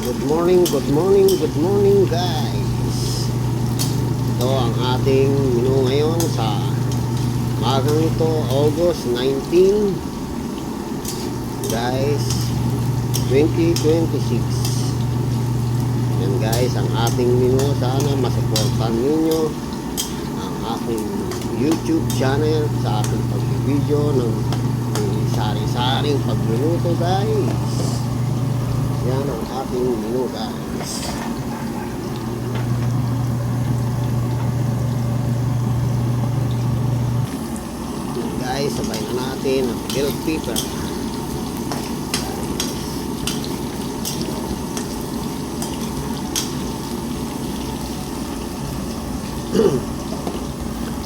Good morning, good morning, good morning guys. Ito ang ating menu ngayon sa magang ito, August 19 guys, 2026. Yan guys, ang ating menu. Sana masuportan ninyo ang aking YouTube channel sa aking pag-video ng sari-saring pagluluto guys. Yan ang ating menu guys. Guys, sabay na natin ang bell pepper.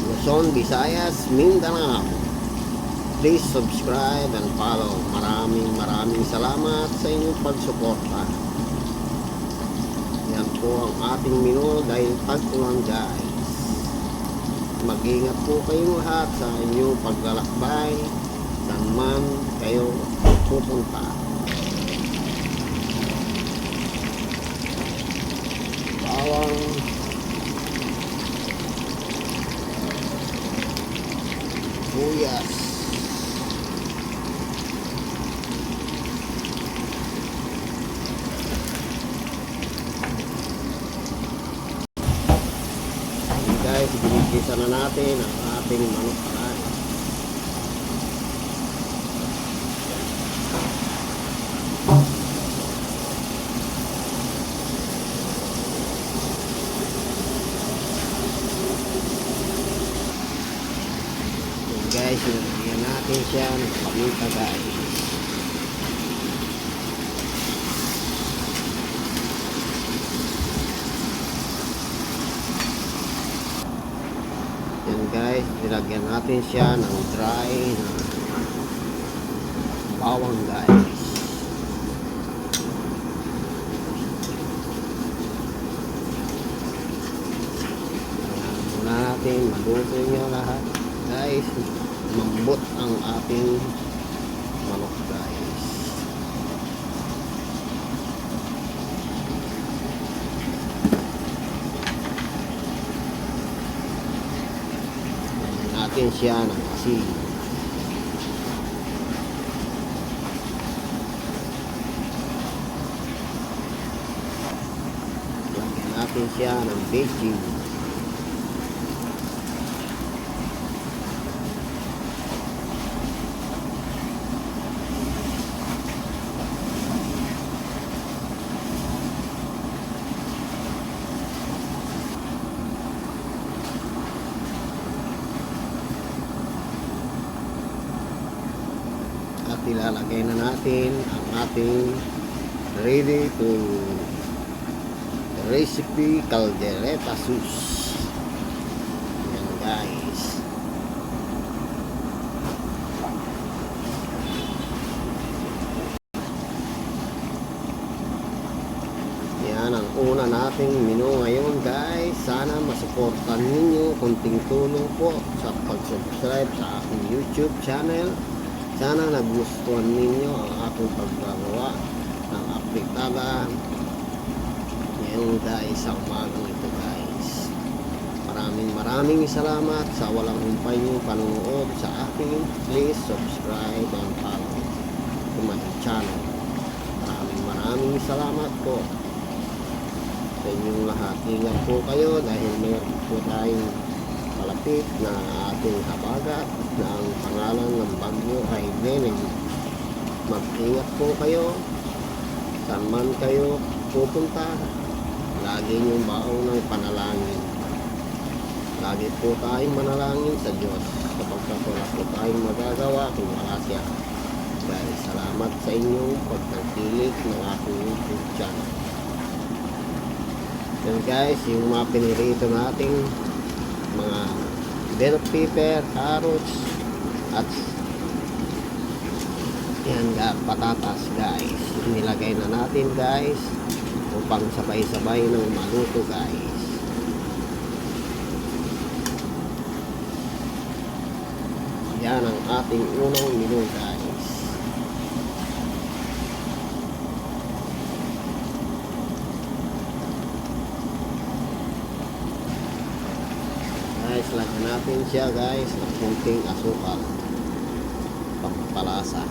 Luzon, Visayas, Mindanao. Please subscribe and follow. Maraming salamat sa inyong pagsuporta. Yan po ang ating menu dahil pag-ulan guys. Mag-ingat po kayong lahat sa inyong paglalakbay saan man kayo pupunta. Bawang, sibuyas, guys, ginigisa na natin ang ating manok kalan. Guys, nilagyan natin siya ng paminta guys. Yan guys, nilagyan natin siya ng dry na bawang guys. Ayan, muna natin maluto nyo lahat guys. Mambot ang ating manok guys. Natin siya ng asin. Lagyan natin siya ng baking. At ilalagay na natin ang ating ready to recipe caldereta sauce. Yan guys. Yan ang una nating menu ngayon guys. Sana masuportan ninyo, kunting tulong po sa pag-subscribe sa aking YouTube channel. Sana nagustuhan ninyo ang aking paggagawa ng apritada ngayon guys sa umagang ito guys. Maraming salamat sa walang humpay niyong panunood sa akin. Please subscribe and follow to my channel. Maraming salamat po sa inyong lahat. Ingat po kayo dahil meron po tayong malapit na ating habagat na ang pangalan ng bagyo ay Benny. Mag-ingat po kayo saan man kayo pupunta. Lagi niyong baon ng panalangin. Lagi po tayong manalangin sa Diyos kapag wala po tayong magagawa kung wala siya. Guys, salamat sa inyong pagtangkilik ng aking YouTube channel. Yan guys, yung mga pinirito nating mga bell pepper, carrots at yan patatas guys. Nilagay na natin guys upang sabay-sabay ng maluto guys. Yan ang ating unang menu guys. lagyan natin siya guys ng kunting asukal. Pampalasa.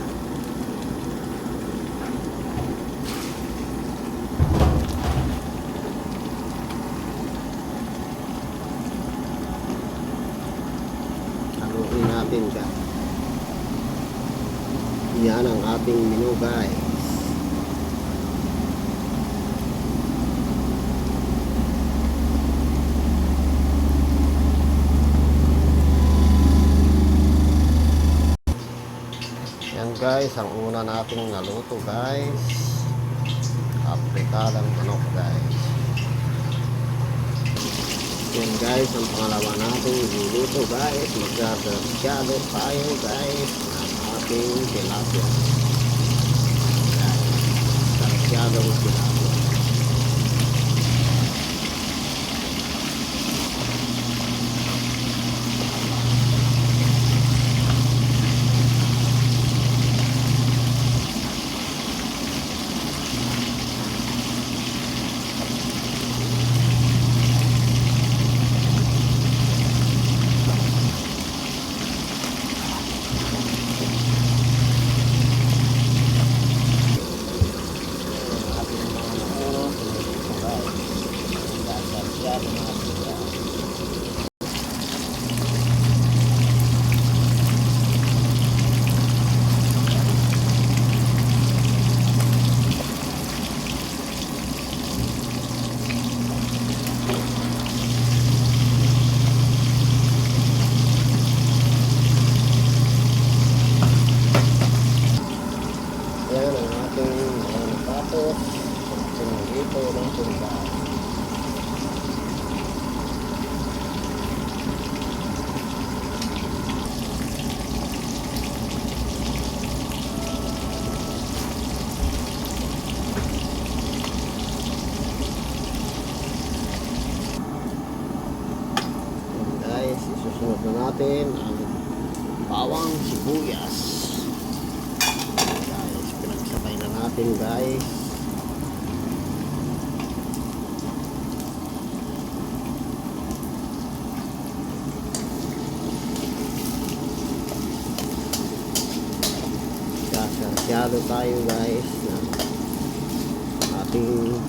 Haluin natin guys. Yan ang ating menu guys. Yan guys, ang una nating naluto guys. Aprikadang manok guys. Yan guys, ang pangalawa nating niluto guys. Magdadasyado tayo guys ng ating tilapia. Guys, dasyadong tilapia. Yan ang ating natapos. Sinulito ng tunda. Guys, isusunod na natin ang bawang sibuyas. Guys, pinagsabay na natin guys. Sasyado tayo guys ng ating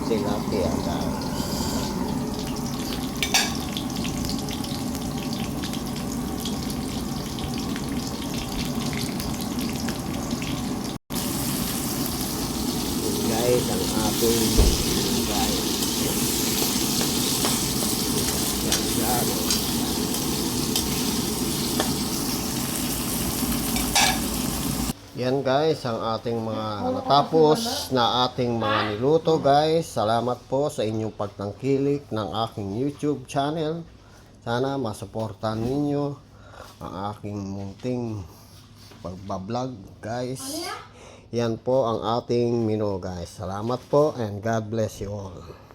tilapia guys. Guys, ang ating guys. Sasyado. Yan guys, ang ating mga natapos na ating mga niluto guys. Salamat po sa inyong pagtangkilik ng aking YouTube channel. Sana masuportahan ninyo ang aking munting pagbablog guys. Yan po ang ating menu guys. Salamat po and God bless you all.